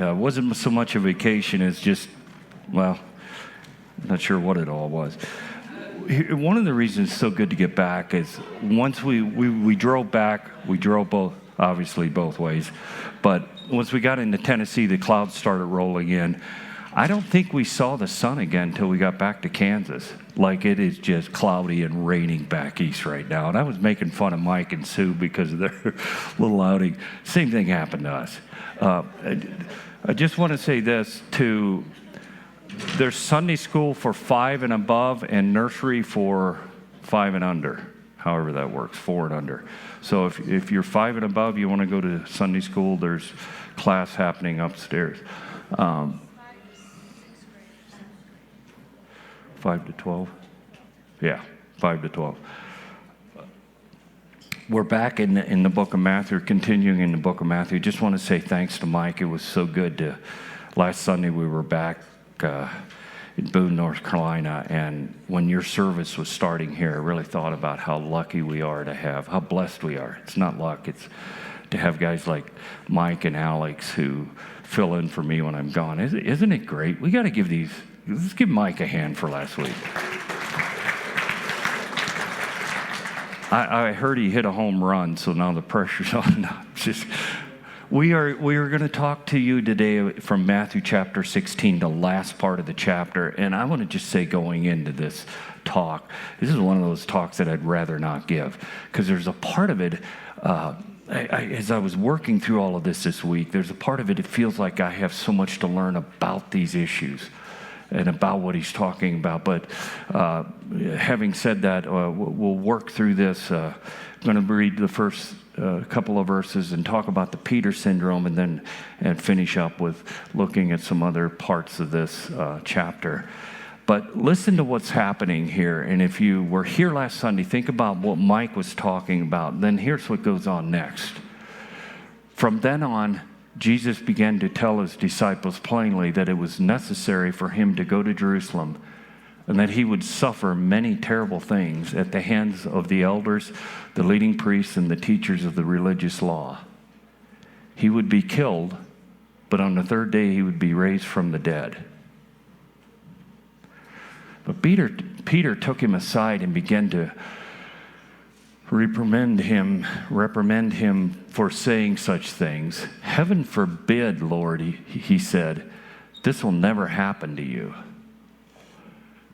It wasn't so much a vacation as just, well, not sure what it all was. One of the reasons it's so good to get back is once we drove back, we drove both ways. But once we got into Tennessee, the clouds started rolling in. I don't think we saw the sun again until we got back to Kansas. Like, it is just cloudy and raining back east right now. And I was making fun of Mike and Sue because of their little outing. Same thing happened to us. I just want to say this too. There's Sunday school for 5 and above and nursery for 5 and under, however that works, 4 and under. So if you're 5 and above, you want to go to Sunday school, there's class happening upstairs. 5 to 12? Yeah, 5 to 12. We're back in the book of Matthew, continuing in the book of Matthew. Just want to say thanks to Mike. It was so good last Sunday we were back in Boone, North Carolina, and when your service was starting here, I really thought about how lucky we are to have, how blessed we are. It's not luck, it's to have guys like Mike and Alex who fill in for me when I'm gone. Isn't it great? We got to let's give Mike a hand for last week. I heard he hit a home run, so now the pressure's on. We are going to talk to you today from Matthew chapter 16, the last part of the chapter. And I want to just say, going into this talk, this is one of those talks that I'd rather not give, because there's a part of it, as I was working through all of this week, there's a part of it feels like I have so much to learn about these issues and about what he's talking about. But having said that, we'll work through this. I'm going to read the first couple of verses and talk about the Peter syndrome, and finish up with looking at some other parts of this chapter. But listen to what's happening here. And if you were here last Sunday, think about what Mike was talking about. Then here's what goes on next. From then on, Jesus began to tell his disciples plainly that it was necessary for him to go to Jerusalem and that he would suffer many terrible things at the hands of the elders, the leading priests, and the teachers of the religious law. He would be killed, but on the third day he would be raised from the dead. But Peter took him aside and began to reprimand him for saying such things. Heaven forbid, Lord, he said, this will never happen to you.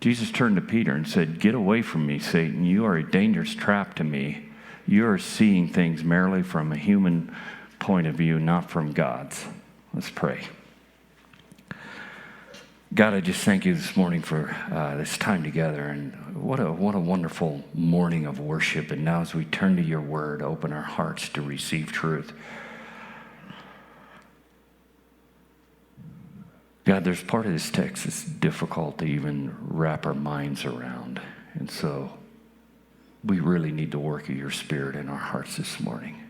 Jesus turned to Peter and said, get away from me, Satan. You are a dangerous trap to me. You are seeing things merely from a human point of view, not from God's. Let's pray. God, I just thank you this morning for this time together, and what a wonderful morning of worship. And now as we turn to your word, open our hearts to receive truth. God, there's part of this text that's difficult to even wrap our minds around. And so we really need the work of your Spirit in our hearts this morning.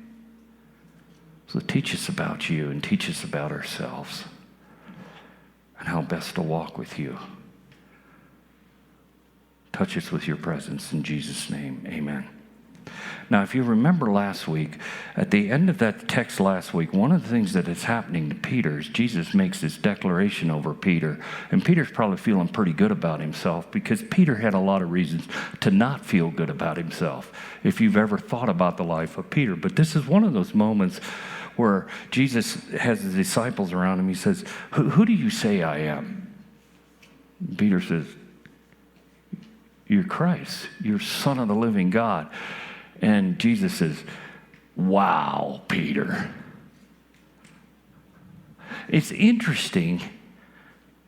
So teach us about you and teach us about ourselves and how best to walk with you. Touch us with your presence in Jesus' name, amen. Now, if you remember last week, at the end of that text last week, one of the things that is happening to Peter is Jesus makes this declaration over Peter. And Peter's probably feeling pretty good about himself because Peter had a lot of reasons to not feel good about himself, if you've ever thought about the life of Peter. But this is one of those moments where Jesus has his disciples around him. He says, who do you say I am? Peter says, you're Christ. You're Son of the living God. And Jesus says, wow, Peter. It's interesting,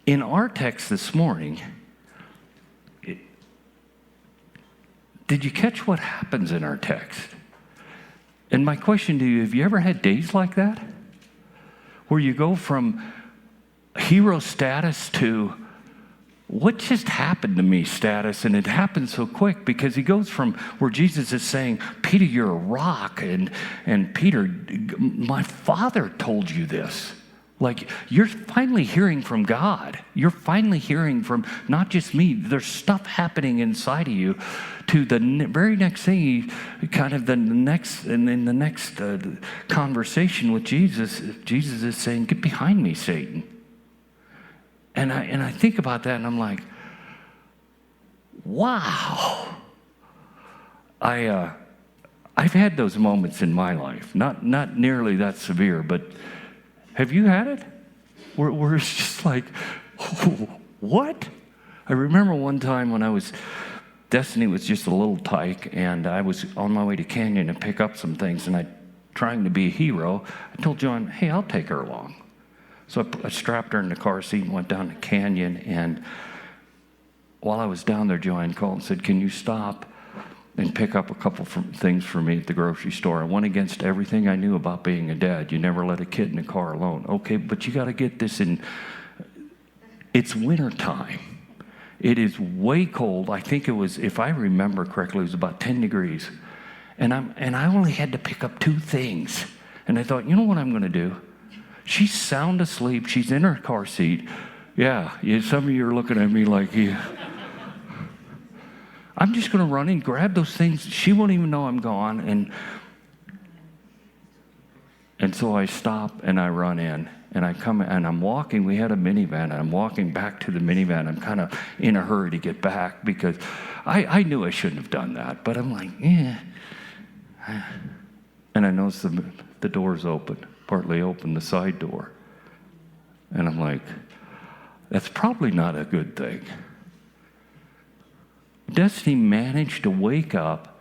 in our text this morning, did you catch what happens in our text? And my question to you, have you ever had days like that? Where you go from hero status to what just happened to me status, and it happened so quick because he goes from where Jesus is saying, Peter, you're a rock, and Peter, my Father told you this. Like, you're finally hearing from God. You're finally hearing from not just me. There's stuff happening inside of you to the very next thing, in the next conversation with Jesus, Jesus is saying, get behind me, Satan. And I think about that and I'm like, wow. I've had those moments in my life, not nearly that severe, but have you had it? Where it's just like, what? I remember one time when Destiny was just a little tyke, and I was on my way to Canyon to pick up some things, and trying to be a hero, I told John, hey, I'll take her along. So I strapped her in the car seat and went down to Canyon, and while I was down there, Joanne called and said, can you stop and pick up a couple things for me at the grocery store? I went against everything I knew about being a dad. You never let a kid in the car alone. Okay, but you got to get this in. It's winter time. It is way cold. I think it was, if I remember correctly, it was about 10 degrees. And I only had to pick up 2 things. And I thought, you know what I'm going to do? She's sound asleep. She's in her car seat. Yeah, some of you are looking at me like, yeah. I'm just going to run in, grab those things. She won't even know I'm gone. And so I stop and I run in. And I come and I'm walking. We had a minivan. And I'm walking back to the minivan. I'm kind of in a hurry to get back because I knew I shouldn't have done that. But I'm like, yeah. And I notice the door's open, partly open, the side door. And I'm like, that's probably not a good thing. Destiny managed to wake up,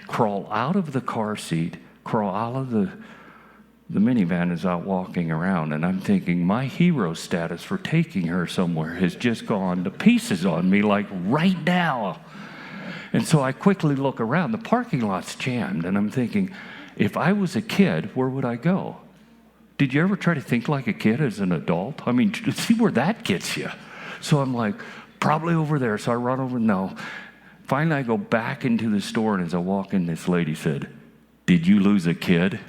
crawl out of the car seat, crawl out of the minivan is out walking around. And I'm thinking, my hero status for taking her somewhere has just gone to pieces on me, like right now. And so I quickly look around. The parking lot's jammed. And I'm thinking, if I was a kid, where would I go? Did you ever try to think like a kid as an adult? I mean, see where that gets you. So I'm like, probably over there. So I run over. No. Finally, I go back into the store, and as I walk in, this lady said, did you lose a kid?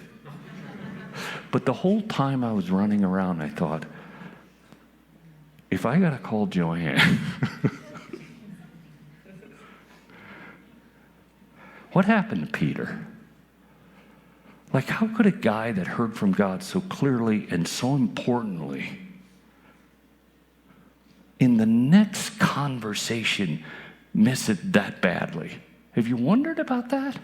But the whole time I was running around, I thought, if I got to call Joanne, what happened to Peter? Like, how could a guy that heard from God so clearly and so importantly in the next conversation miss it that badly? Have you wondered about that?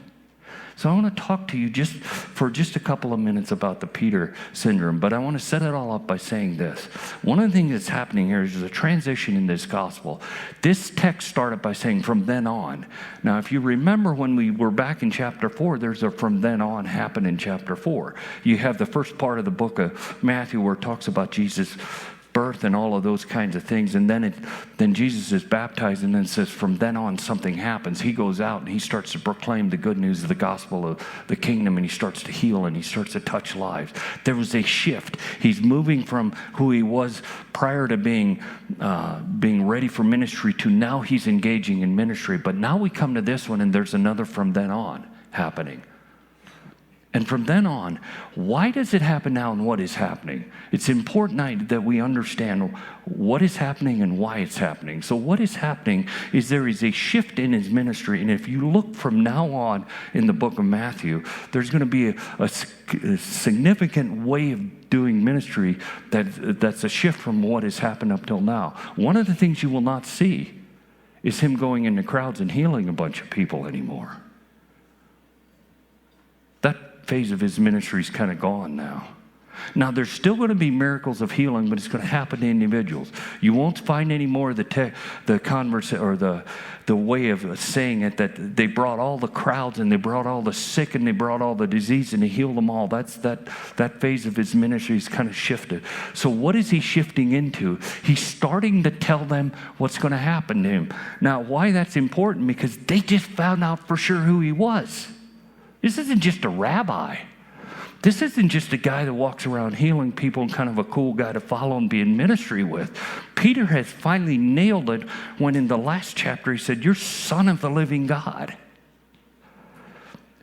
So I want to talk to you for a couple of minutes about the Peter syndrome, but I want to set it all up by saying this. One of the things that's happening here is there's a transition in this gospel. This text started by saying from then on. Now, if you remember when we were back in chapter 4, there's a from then on happened in chapter 4. You have the first part of the book of Matthew where it talks about Jesus' birth and all of those kinds of things, and then Jesus is baptized, and then says from then on something happens. He goes out and he starts to proclaim the good news of the gospel of the kingdom, and he starts to heal and he starts to touch lives. There was a shift. He's moving from who he was prior to being ready for ministry to now he's engaging in ministry. But now we come to this one, and there's another from then on happening. And from then on, why does it happen now and what is happening? It's important that we understand what is happening and why it's happening. So what is happening is there is a shift in his ministry. And if you look from now on in the book of Matthew, there's going to be a significant way of doing ministry that's a shift from what has happened up till now. One of the things you will not see is him going into crowds and healing a bunch of people anymore. That phase of his ministry is kind of gone now. Now, there's still going to be miracles of healing, but it's going to happen to individuals. You won't find any more the converse or the way of saying it that they brought all the crowds and they brought all the sick and they brought all the disease and they healed them all. That phase of his ministry is kind of shifted. So what is he shifting into? He's starting to tell them what's going to happen to him. Now, why that's important? Because they just found out for sure who he was. This isn't just a rabbi. This isn't just a guy that walks around healing people and kind of a cool guy to follow and be in ministry with. Peter has finally nailed it when in the last chapter he said, "You're Son of the living God."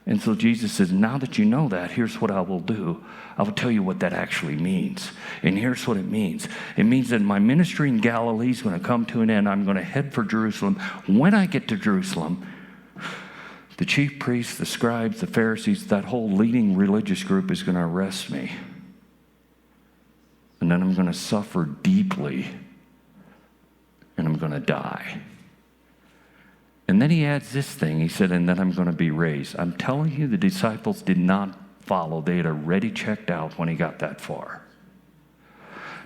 And so Jesus says, now that you know that, here's what I will do. I will tell you what that actually means. And here's what it means. It means that my ministry in Galilee is going to come to an end. I'm going to head for Jerusalem. When I get to Jerusalem, the chief priests, the scribes, the Pharisees, that whole leading religious group is going to arrest me. And then I'm going to suffer deeply. And I'm going to die. And then he adds this thing. He said, and then I'm going to be raised. I'm telling you, the disciples did not follow. They had already checked out when he got that far.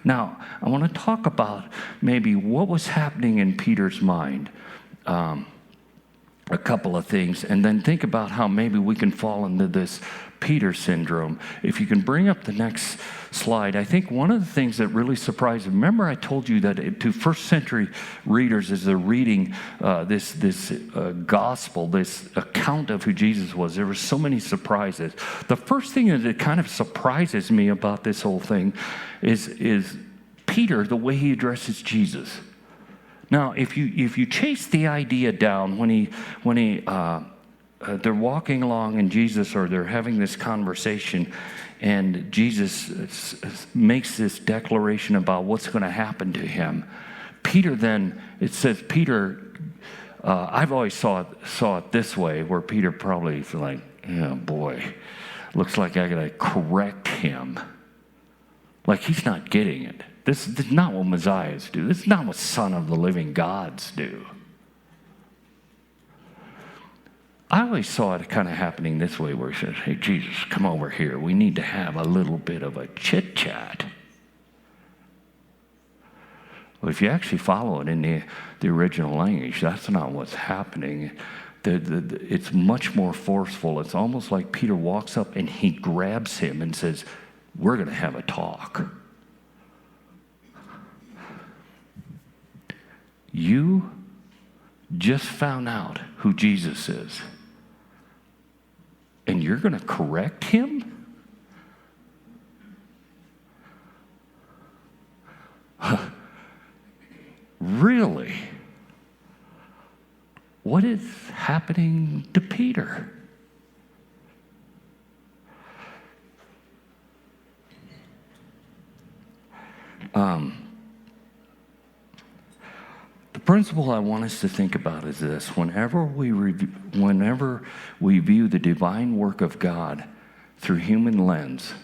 Now, I want to talk about maybe what was happening in Peter's mind. A couple of things, and then think about how maybe we can fall into this Peter syndrome. If you can bring up the next slide, I think one of the things that really surprised me, remember I told you that to first century readers as they're reading this gospel, this account of who Jesus was, there were so many surprises. The first thing that kind of surprises me about this whole thing is Peter, the way he addresses Jesus. Now, if you chase the idea down when they're walking along and Jesus, or they're having this conversation, and Jesus makes this declaration about what's going to happen to him. Peter then, it says Peter, I've always saw it this way, where Peter probably is like, oh boy, looks like I got to correct him. Like he's not getting it. This is not what Messiahs do. This is not what Son of the living gods do. I always saw it kind of happening this way, where he says, hey, Jesus, come over here. We need to have a little bit of a chit-chat. Well, if you actually follow it in the original language, that's not what's happening. It's much more forceful. It's almost like Peter walks up and he grabs him and says, we're going to have a talk. You just found out who Jesus is, and you're going to correct him? Really? What is happening to Peter? The principle I want us to think about is this: whenever we view the divine work of God through human lens,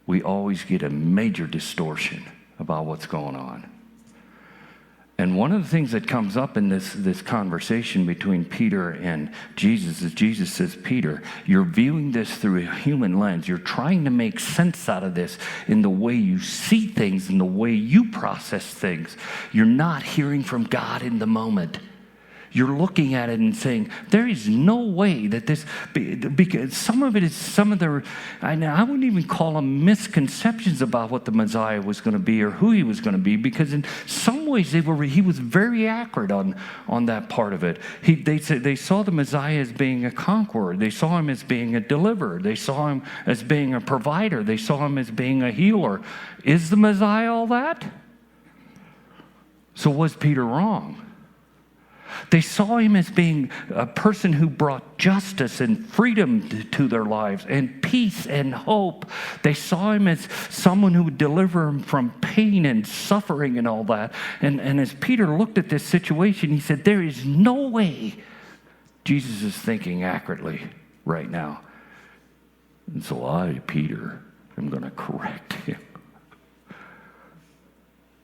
we always get a major distortion about what's going on. And one of the things that comes up in this conversation between Peter and Jesus is Jesus says, Peter, you're viewing this through a human lens. You're trying to make sense out of this in the way you see things, in the way you process things. You're not hearing from God in the moment. You're looking at it and saying, there is no way that this, because some of it is I wouldn't even call them misconceptions about what the Messiah was going to be or who he was going to be, because in some ways he was very accurate on that part of it. They saw the Messiah as being a conqueror. They saw him as being a deliverer. They saw him as being a provider. They saw him as being a healer. Is the Messiah all that? So was Peter wrong? They saw him as being a person who brought justice and freedom to their lives and peace and hope. They saw him as someone who would deliver them from pain and suffering and all that. And as Peter looked at this situation, he said, there is no way Jesus is thinking accurately right now. And so I, Peter, am going to correct him.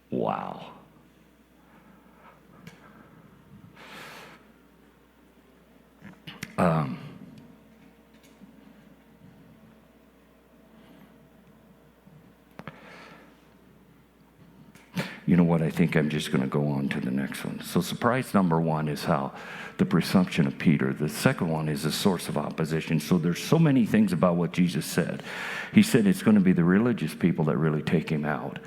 Wow. You know what? I think I'm just going to go on to the next one. So surprise number one is how the presumption of Peter. The second one is the source of opposition. So there's so many things about what Jesus said. He said it's going to be the religious people that really take him out.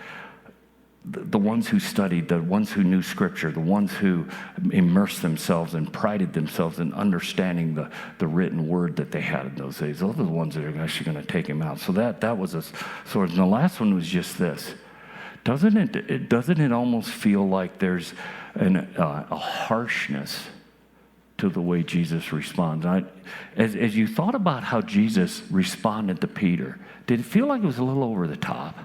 The ones who studied, the ones who knew Scripture, the ones who immersed themselves and prided themselves in understanding the written word that they had in those days. Those are the ones that are actually going to take him out. So that was a sort. And the last one was just this. Doesn't it almost feel like there's a harshness to the way Jesus responds. As you thought about how Jesus responded to Peter, did it feel like it was a little over the top?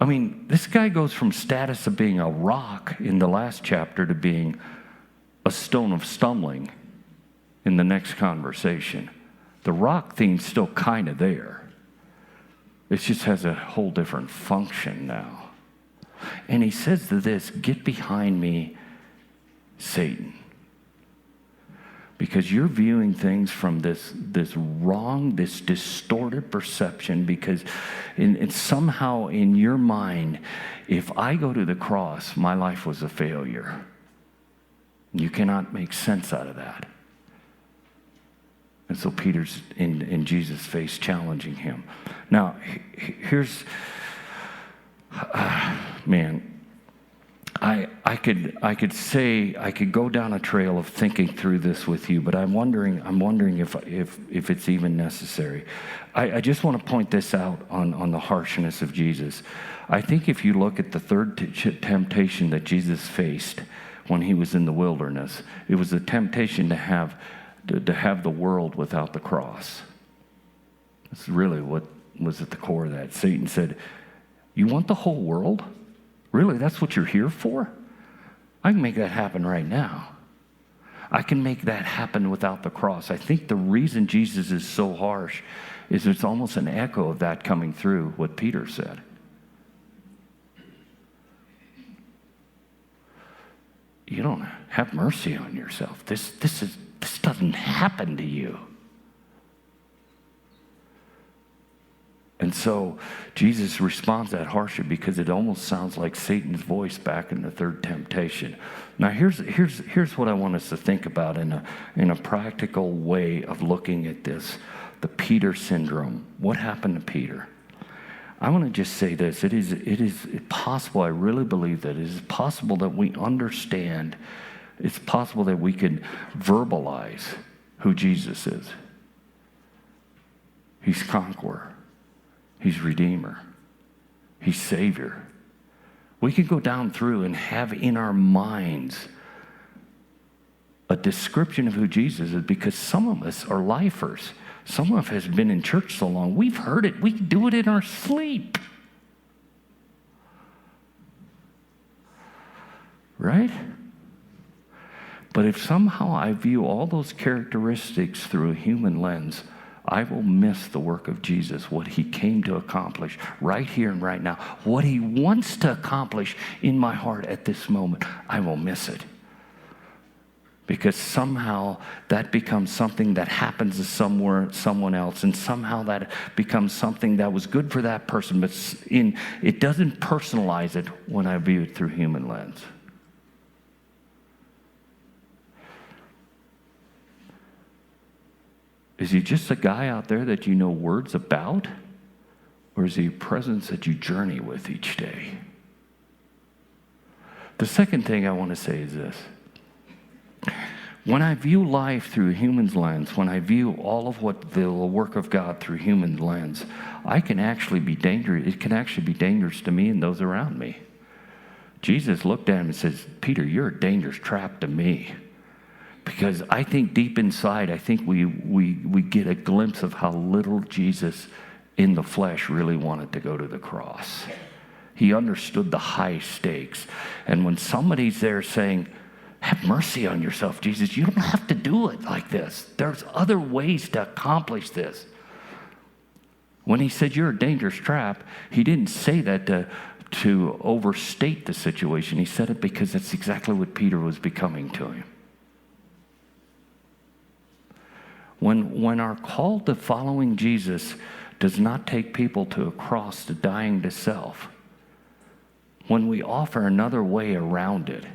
I mean, this guy goes from status of being a rock in the last chapter to being a stone of stumbling in the next conversation. The rock theme's still kind of there. It just has a whole different function now. And he says to this, "Get behind me, Satan." Because you're viewing things from this wrong, this distorted perception, because somehow in your mind, if I go to the cross, my life was a failure. You cannot make sense out of that. And so Peter's in Jesus' face challenging him. Now, here's, man, I could go down a trail of thinking through this with you, but I'm wondering if it's even necessary. I just want to point this out on the harshness of Jesus. I think if you look at the third temptation that Jesus faced when he was in the wilderness, it was a temptation to have the world without the cross. That's really what was at the core of that. Satan said, "You want the whole world? Really, that's what you're here for? I can make that happen right now. I can make that happen without the cross." I think the reason Jesus is so harsh is it's almost an echo of that coming through what Peter said. You don't have mercy on yourself. This doesn't happen to you. And so Jesus responds that harshly because it almost sounds like Satan's voice back in the third temptation. Now here's what I want us to think about in a practical way of looking at this, the Peter syndrome. What happened to Peter? I want to just say this. It is possible, I really believe that it is possible that we understand, it's possible that we can verbalize who Jesus is. He's conqueror. He's Redeemer. He's Savior. We can go down through and have in our minds a description of who Jesus is, because some of us are lifers. Some of us have been in church so long, we've heard it. We can do it in our sleep. Right? But if somehow I view all those characteristics through a human lens, I will miss the work of Jesus, what he came to accomplish right here and right now, what he wants to accomplish in my heart at this moment. I will miss it. Because somehow that becomes something that happens to someone else, and somehow that becomes something that was good for that person, but it doesn't personalize it when I view it through human lens. Is he just a guy out there that you know words about? Or is he a presence that you journey with each day? The second thing I want to say is this. When I view life through a human's lens, when I view all of what the work of God through human lens, it can actually be dangerous to me and those around me. Jesus looked at him and says, "Peter, you're a dangerous trap to me." Because I think deep inside, I think we get a glimpse of how little Jesus in the flesh really wanted to go to the cross. He understood the high stakes. And when somebody's there saying, "Have mercy on yourself, Jesus, you don't have to do it like this. There's other ways to accomplish this." When he said, "You're a dangerous trap," he didn't say that to overstate the situation. He said it because that's exactly what Peter was becoming to him. When our call to following Jesus does not take people to a cross, to dying to self, when we offer another way around it,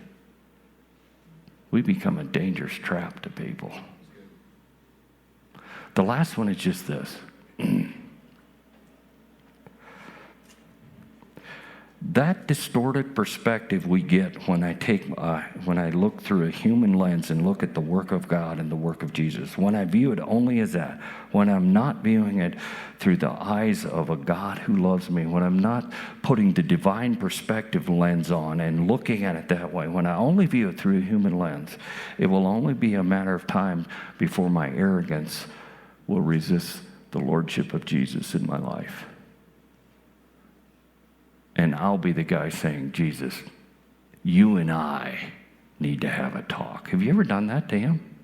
we become a dangerous trap to people. The last one is just this. That distorted perspective we get when when I look through a human lens and look at the work of God and the work of Jesus, when I view it only as that, when I'm not viewing it through the eyes of a God who loves me, when I'm not putting the divine perspective lens on and looking at it that way, when I only view it through a human lens, it will only be a matter of time before my arrogance will resist the lordship of Jesus in my life. And I'll be the guy saying, Jesus, you and I need to have a talk. Have you ever done that to him?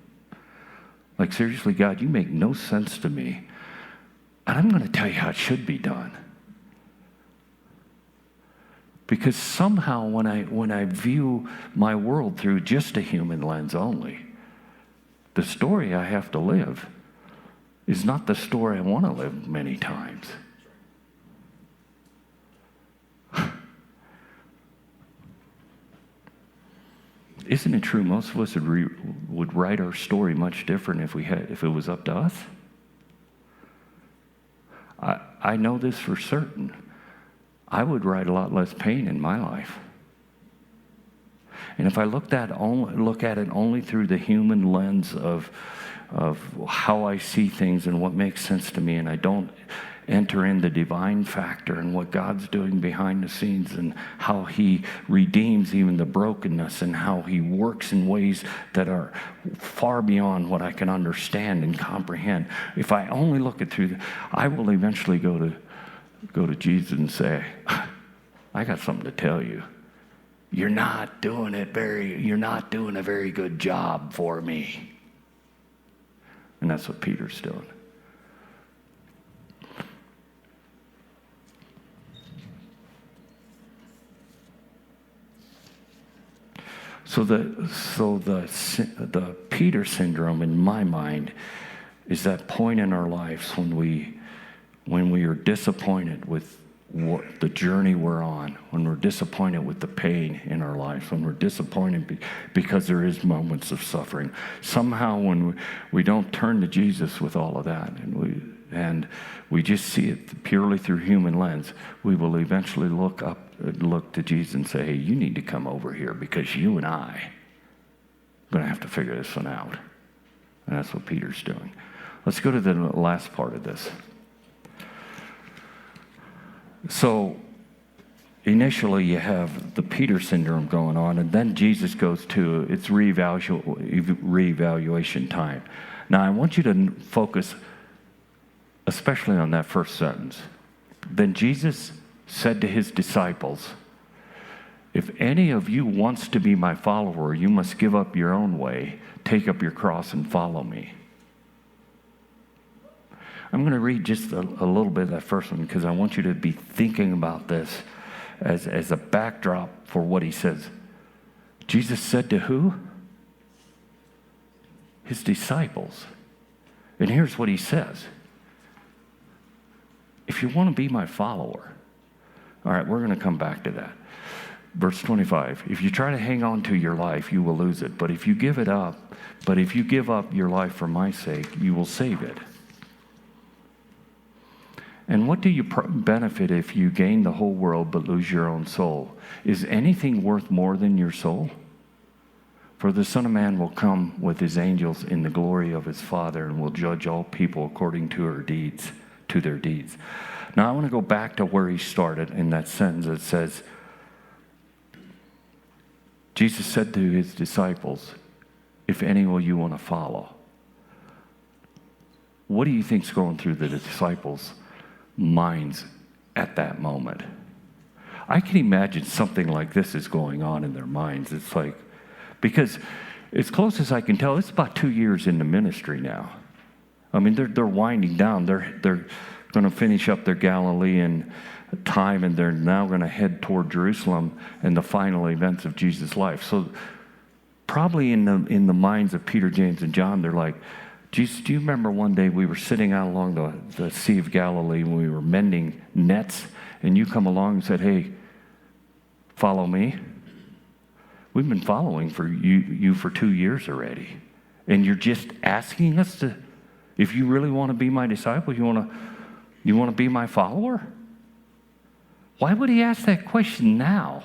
Like, seriously, God, you make no sense to me. And I'm going to tell you how it should be done. Because somehow when I view my world through just a human lens only, the story I have to live is not the story I want to live many times. Isn't it true? Most of us would write our story much different if it was up to us. I know this for certain. I would write a lot less pain in my life. And if I look at it only through the human lens of how I see things and what makes sense to me, and I don't enter in the divine factor and what God's doing behind the scenes and how he redeems even the brokenness and how he works in ways that are far beyond what I can understand and comprehend. If I only look it through, I will eventually go to Jesus and say, I got something to tell you. You're not doing a very good job for me. And that's what Peter's doing. So the Peter syndrome in my mind is that point in our lives when we are disappointed with what the journey we're on, when we're disappointed with the pain in our lives, when we're disappointed because there is moments of suffering. Somehow when we don't turn to Jesus with all of that and we just see it purely through human lens, we will eventually look to Jesus and say, hey, you need to come over here because you and I are going to have to figure this one out. And that's what Peter's doing. Let's go to the last part of this. So initially you have the Peter syndrome going on, and then Jesus goes to its reevaluation time. Now I want you to focus especially on that first sentence. Then Jesus said to his disciples, if any of you wants to be my follower, you must give up your own way, take up your cross and follow me. I'm going to read just a little bit of that first one because I want you to be thinking about this as a backdrop for what he says. Jesus said to who? His disciples. And here's what he says. If you want to be my follower, all right, we're going to come back to that. Verse 25, if you try to hang on to your life, you will lose it. But if you give up your life for my sake, you will save it. And what do you benefit if you gain the whole world but lose your own soul? Is anything worth more than your soul? For the Son of Man will come with his angels in the glory of his Father and will judge all people according to their deeds. Now I want to go back to where he started in that sentence that says, Jesus said to his disciples, if any of you want to follow. What do you think's going through the disciples' minds at that moment? I can imagine something like this is going on in their minds. It's like, because as close as I can tell, it's about 2 years into ministry now. I mean, they're winding down. They're going to finish up their Galilean time, and they're now going to head toward Jerusalem and the final events of Jesus' life. So probably in the minds of Peter, James, and John, they're like, Jesus, do you remember one day we were sitting out along the Sea of Galilee when we were mending nets, and you come along and said, hey, follow me? We've been following for you for 2 years already. And you're just asking us to, if you really want to be my disciple, you want to be my follower? Why would he ask that question now?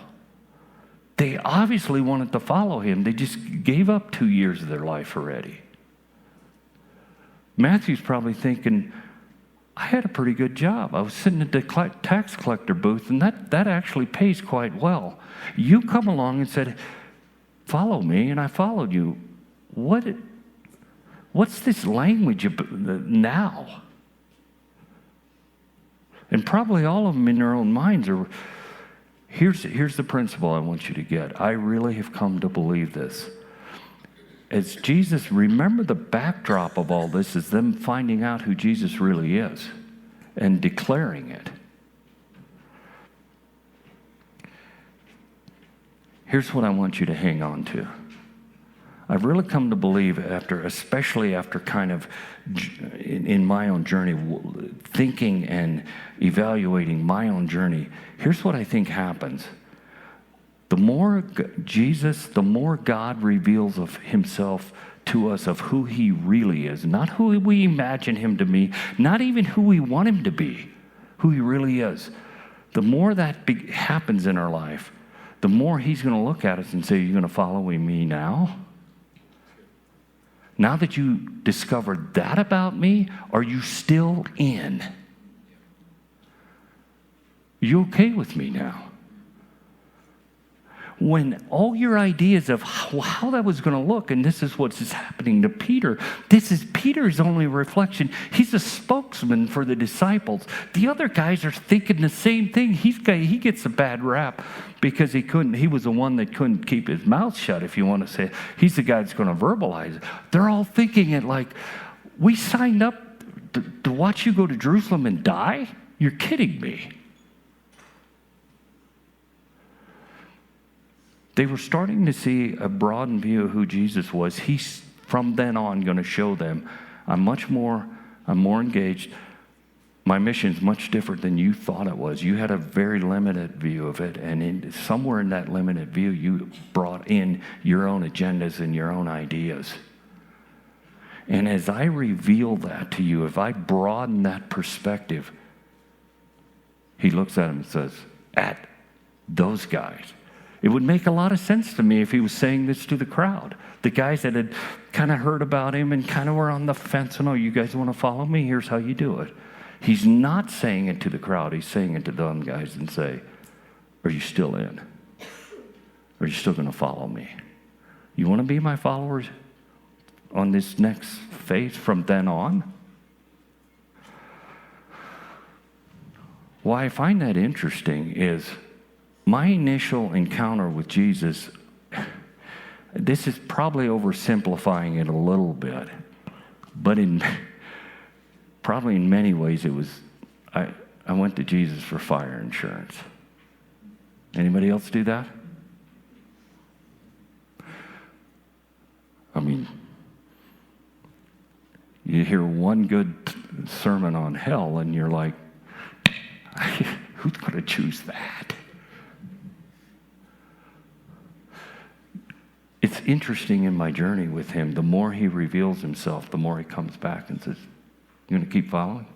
They obviously wanted to follow him. They just gave up 2 years of their life already. Matthew's probably thinking, I had a pretty good job. I was sitting at the tax collector booth, and that actually pays quite well. You come along and said, follow me, and I followed you. What's this language now? And probably all of them in their own minds are, here's the principle I want you to get. I really have come to believe this. As Jesus, remember the backdrop of all this is them finding out who Jesus really is and declaring it. Here's what I want you to hang on to. I've really come to believe especially after kind of in my own journey, thinking and evaluating my own journey, here's what I think happens. The more God reveals of himself to us of who he really is, not who we imagine him to be, not even who we want him to be, who he really is. The more that happens in our life, the more he's going to look at us and say, you're going to follow me now? Now that you discovered that about me, are you still in? Are you okay with me now? When all your ideas of how that was going to look, and this is what's happening to Peter, this is Peter's only reflection. He's a spokesman for the disciples. The other guys are thinking the same thing. He gets a bad rap because he was the one that couldn't keep his mouth shut, if you want to say it. He's the guy that's going to verbalize it. They're all thinking it like, we signed up to watch you go to Jerusalem and die? You're kidding me. They were starting to see a broadened view of who Jesus was. He's from then on going to show them, I'm more engaged. My mission is much different than you thought it was. You had a very limited view of it, and somewhere in that limited view, you brought in your own agendas and your own ideas. And as I reveal that to you, if I broaden that perspective, he looks at him and says, at those guys. It would make a lot of sense to me if he was saying this to the crowd. The guys that had kind of heard about him and kind of were on the fence, and, oh, you guys want to follow me? Here's how you do it. He's not saying it to the crowd. He's saying it to them guys and say, are you still in? Are you still going to follow me? You want to be my followers on this next phase from then on? Why I find that interesting is my initial encounter with Jesus, this is probably oversimplifying it a little bit, but probably in many ways it was, I went to Jesus for fire insurance. Anybody else do that? I mean, you hear one good sermon on hell and you're like, who's going to choose that? It's interesting in my journey with him, the more he reveals himself, the more he comes back and says, you going to keep following?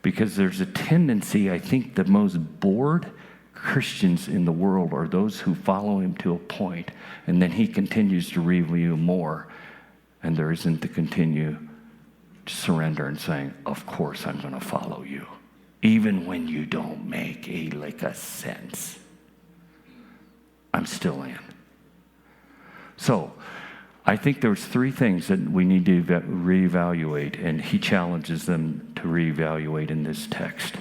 Because there's a tendency, I think the most bored Christians in the world are those who follow him to a point, and then he continues to reveal more, and there isn't the continue to surrender and saying, of course I'm going to follow you, even when you don't make a lick of sense. I'm still in. So, I think there's three things that we need to reevaluate, and he challenges them to reevaluate in this text.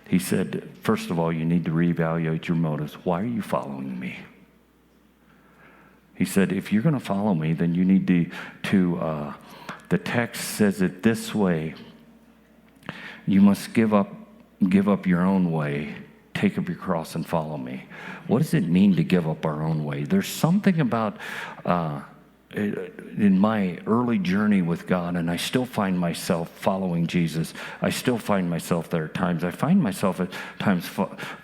He said, first of all, you need to reevaluate your motives. Why are you following me? He said, if you're going to follow me, then you need to the text says it this way, you must give up your own way, take up your cross and follow me. What does it mean to give up our own way? There's something about in my early journey with God, and I still find myself following Jesus. I still find myself there at times. I find myself at times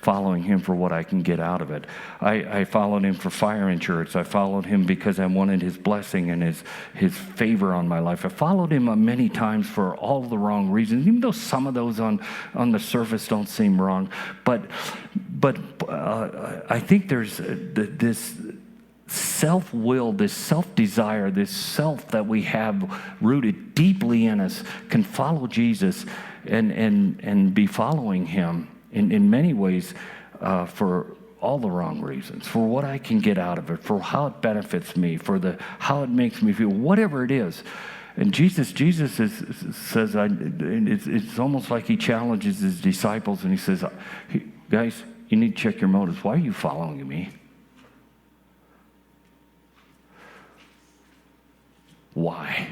following him for what I can get out of it. I followed him for fire insurance. I followed him because I wanted his blessing and his favor on my life. I followed him many times for all the wrong reasons, even though some of those on the surface don't seem wrong. But I think there's this self-will, this self-desire, this self that we have rooted deeply in us can follow Jesus and be following him in many ways for all the wrong reasons, for what I can get out of it, for how it benefits me, for how it makes me feel, whatever it is. And Jesus says, it's almost like he challenges his disciples and he says, guys, you need to check your motives. Why are you following me? Why?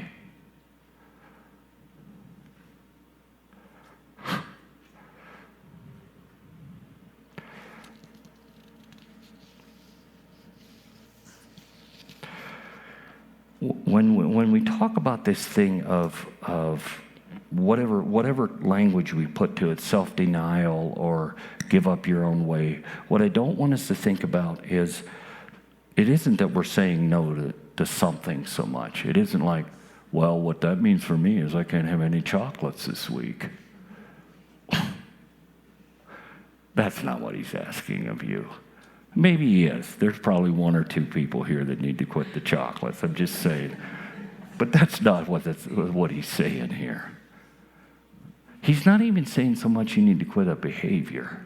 When we talk about this thing of whatever language we put to it, self-denial or give up your own way, what I don't want us to think about is it isn't that we're saying no to something so much. It isn't like, well, what that means for me is I can't have any chocolates this week. That's not what he's asking of you. Maybe he is. There's probably one or two people here that need to quit the chocolates. I'm just saying. But that's not what he's saying here. He's not even saying so much you need to quit a behavior,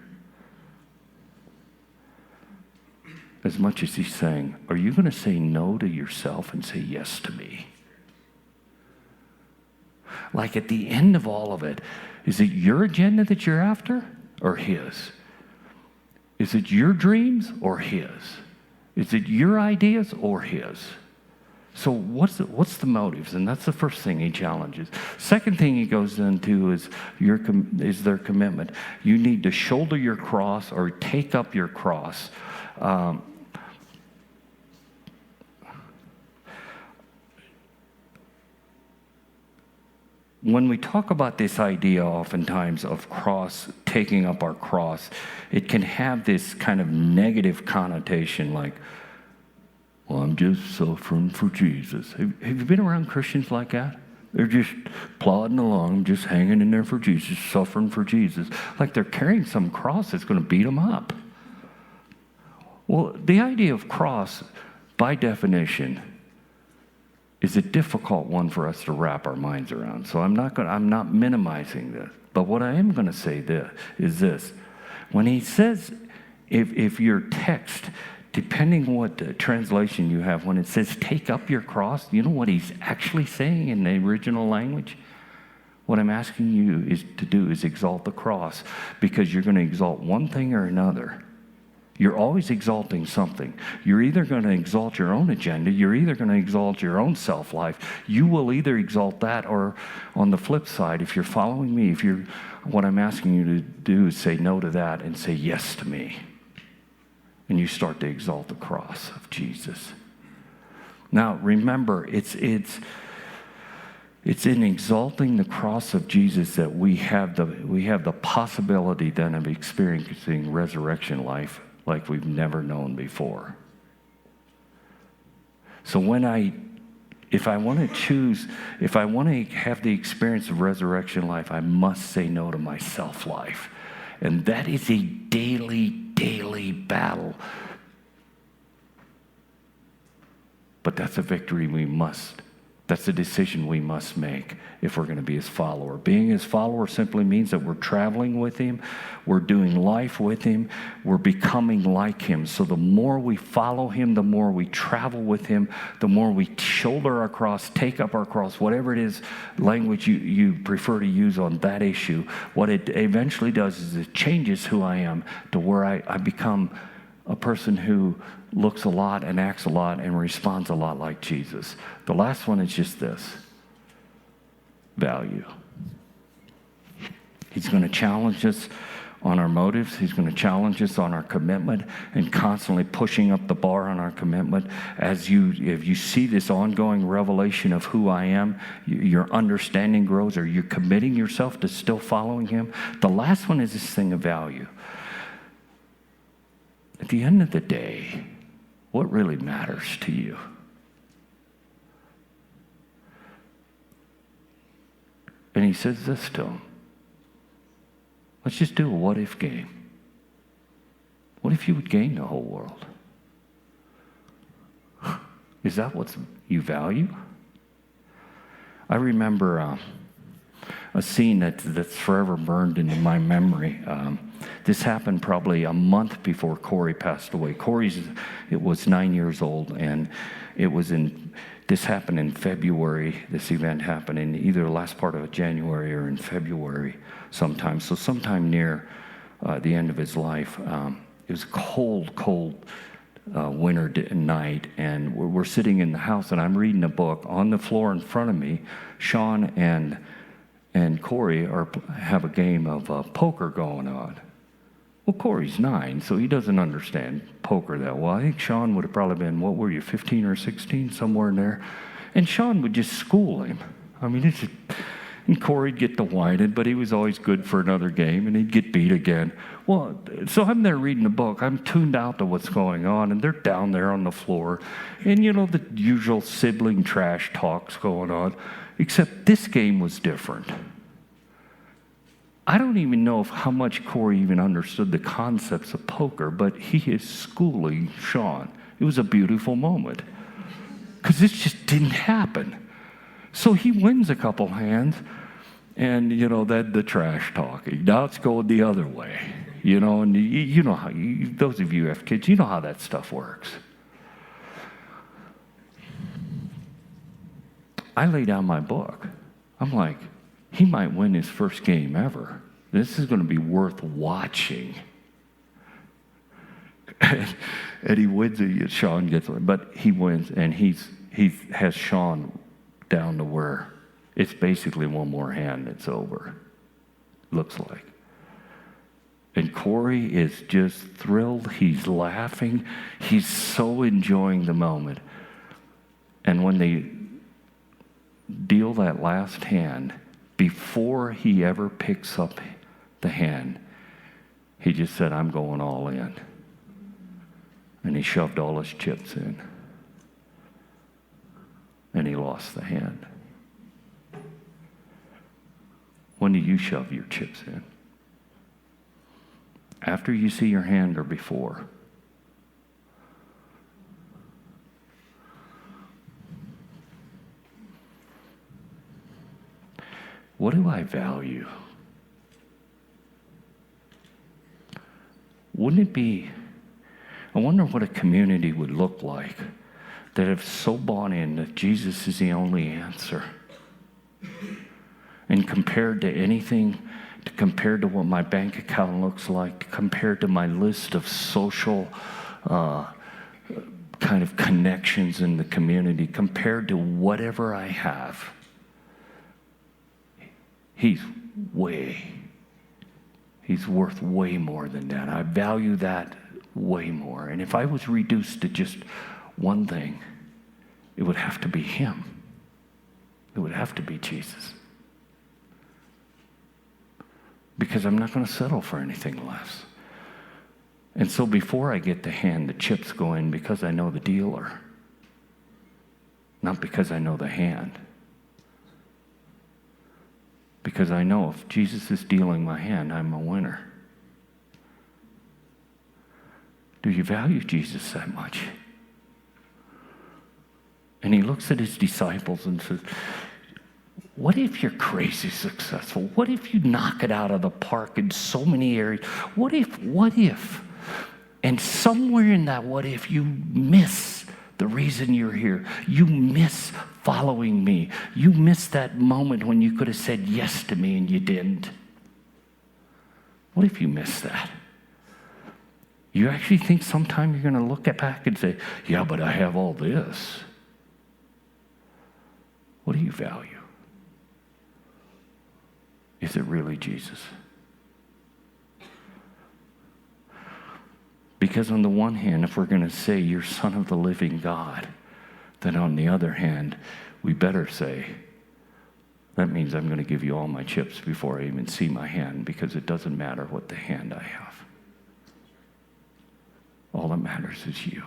as much as he's saying, are you going to say no to yourself and say yes to me? Like at the end of all of it, is it your agenda that you're after or his? Is it your dreams or his? Is it your ideas or his? So what's the motives? And that's the first thing he challenges. Second thing he goes into is their commitment. You need to shoulder your cross or take up your cross. When we talk about this idea oftentimes of taking up our cross, it can have this kind of negative connotation like, well, I'm just suffering for Jesus. Have you been around Christians like that? They're just plodding along, just hanging in there for Jesus, suffering for Jesus. Like they're carrying some cross that's going to beat them up. Well, the idea of cross, by definition, is a difficult one for us to wrap our minds around. So I'm not minimizing this. But what I am going to say is this. When he says, if your text, depending what translation you have, when it says take up your cross, you know what he's actually saying in the original language? What I'm asking you to do is exalt the cross, because you're going to exalt one thing or another. You're always exalting something. You're either going to exalt your own agenda. You're either going to exalt your own self-life. You will either exalt that, or on the flip side, if you're following me, what I'm asking you to do is say no to that and say yes to me. And you start to exalt the cross of Jesus. Now, remember, it's in exalting the cross of Jesus that we have the possibility then of experiencing resurrection life like we've never known before. So if I want to have the experience of resurrection life, I must say no to my self-life. And that is a daily battle. But that's a victory that's a decision we must make if we're going to be his follower. Being his follower simply means that we're traveling with him, we're doing life with him, we're becoming like him. So the more we follow him, the more we travel with him, the more we shoulder our cross, take up our cross, whatever it is, language you prefer to use on that issue, what it eventually does is it changes who I am to where I become a person who looks a lot and acts a lot and responds a lot like Jesus. The last one is just this: value. He's going to challenge us on our motives. He's going to challenge us on our commitment and constantly pushing up the bar on our commitment. If you see this ongoing revelation of who I am, your understanding grows, or you're committing yourself to still following him. The last one is this thing of value. At the end of the day, what really matters to you? And he says this to him. Let's just do a what-if game. What if you would gain the whole world? Is that what you value? I remember a scene that's forever burned into my memory. This happened probably a month before Corey passed away. It was 9 years old, and this happened in February. This event happened in either the last part of January or in February sometime. So sometime near the end of his life. It was cold winter night, and we're sitting in the house, and I'm reading a book. On the floor in front of me, Sean and Corey have a game of poker going on. Well, Corey's 9, so he doesn't understand poker that well. I think Sean would have probably been, what were you, 15 or 16, somewhere in there? And Sean would just school him. I mean, and Corey'd get to whining, but he was always good for another game, and he'd get beat again. Well, so I'm there reading a book. I'm tuned out to what's going on, and they're down there on the floor. And, the usual sibling trash talk's going on, except this game was different. I don't even know how much Corey even understood the concepts of poker, but he is schooling Sean. It was a beautiful moment, because this just didn't happen. So he wins a couple hands, and, that the trash talking. Now it's going the other way, and you know how, those of you who have kids, you know how that stuff works. I lay down my book. I'm like, he might win his first game ever. This is going to be worth watching. And he wins it. Sean gets it, but he wins, and he has Sean down to where it's basically one more hand, it's over. Looks like. And Corey is just thrilled. He's laughing. He's so enjoying the moment. And when they deal that last hand, before he ever picks up the hand, he just said, I'm going all in. And he shoved all his chips in. And he lost the hand. When do you shove your chips in? After you see your hand or before? What do I value? Wouldn't it be, I wonder what a community would look like that have so bought in that Jesus is the only answer. And compared to anything, compared to what my bank account looks like, compared to my list of social kind of connections in the community, compared to whatever I have, he's worth way more than that. I value that way more. And if I was reduced to just one thing, it would have to be him. It would have to be Jesus. Because I'm not going to settle for anything less. And so before I get the hand, the chips go in because I know the dealer, not because I know the hand. Because I know if Jesus is dealing my hand, I'm a winner. Do you value Jesus that much? And he looks at his disciples and says, what if you're crazy successful? What if you knock it out of the park in so many areas? What if? And somewhere in that what if, you miss the reason you're here. You miss following me. You miss that moment when you could have said yes to me and you didn't. What if you miss that? You actually think sometime you're going to look back and say, yeah, but I have all this. What do you value? Is it really Jesus? Because on the one hand, if we're going to say you're Son of the living God, then on the other hand, we better say, that means I'm going to give you all my chips before I even see my hand, because it doesn't matter what the hand I have. All that matters is you.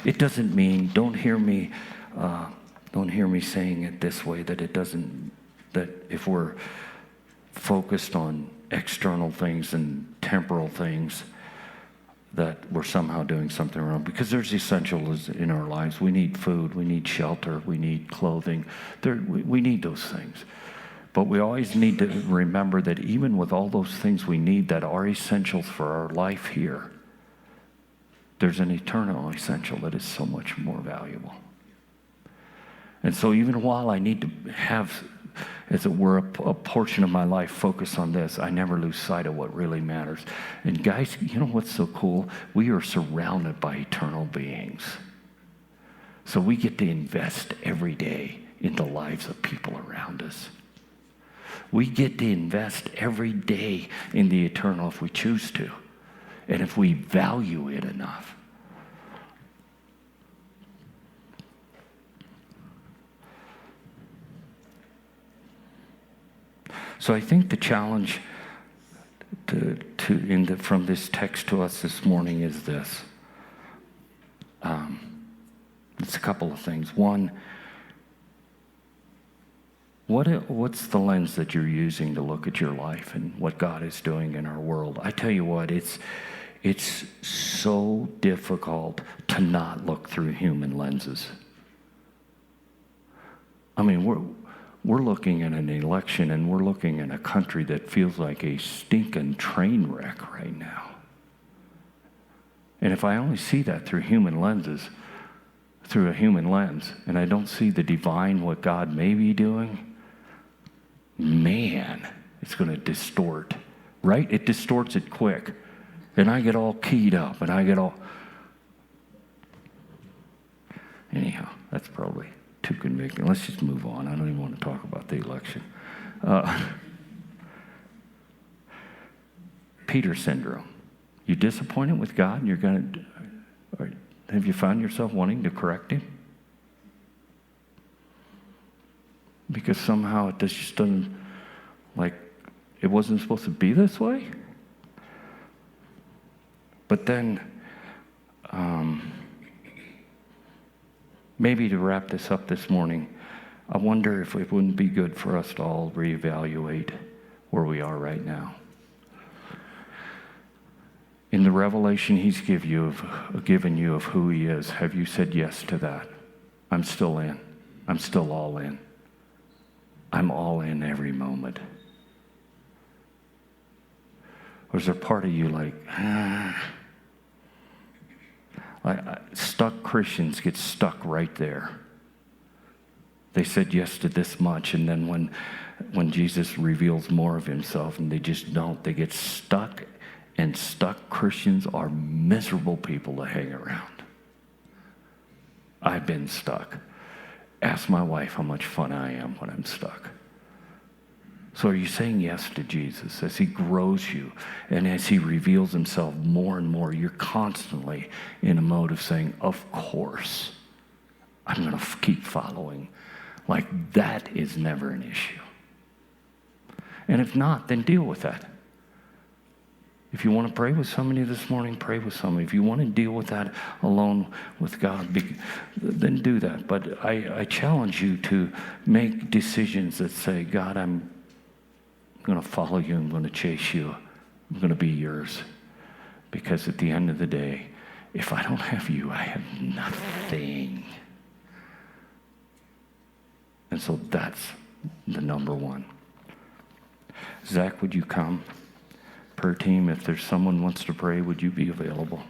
It doesn't mean, don't hear me saying it this way, that if we're focused on external things and temporal things, that we're somehow doing something wrong. Because there's essentials in our lives. We need food, we need shelter, we need clothing. We need those things. But we always need to remember that even with all those things we need that are essentials for our life here, there's an eternal essential that is so much more valuable. And so even while I need to have, as it were, a portion of my life focused on this, I never lose sight of what really matters. And guys, you know what's so cool? We are surrounded by eternal beings. So we get to invest every day in the lives of people around us. We get to invest every day in the eternal if we choose to, and if we value it enough. So I think the challenge from this text to us this morning is this. It's a couple of things. One, what's the lens that you're using to look at your life and what God is doing in our world? I tell you what, it's so difficult to not look through human lenses. I mean, we're looking at an election, and we're looking at a country that feels like a stinking train wreck right now. And if I only see that through a human lens, and I don't see the divine, what God may be doing, man, it's going to distort, right? It distorts it quick. And I get all keyed up, and I get all... Anyhow, that's probably too convicting. Let's just move on. I don't even want to talk about the election. Peter syndrome. You disappointed with God, and you're going to... Have you found yourself wanting to correct him? Because somehow it just doesn't, like, it wasn't supposed to be this way? But then, maybe to wrap this up this morning, I wonder if it wouldn't be good for us to all reevaluate where we are right now. In the revelation he's given you of who he is, have you said yes to that? I'm still in. I'm still all in. I'm all in every moment. Or is there part of you like, stuck Christians get stuck right there. They said yes to this much, and then when Jesus reveals more of himself and they just don't, they get stuck. And stuck Christians are miserable people to hang around. I've been stuck. Ask my wife how much fun I am when I'm stuck. So are you saying yes to Jesus as he grows you and as he reveals himself more and more? You're constantly in a mode of saying, of course, I'm going to keep following. Like, that is never an issue. And if not, then deal with that. If you want to pray with somebody this morning, pray with somebody. If you want to deal with that alone with God, then do that. But I challenge you to make decisions that say, God, I'm going to follow you. I'm going to chase you. I'm going to be yours. Because at the end of the day, if I don't have you, I have nothing. And so that's the number one. Zach, would you come? Per team, if there's someone wants to pray, would you be available?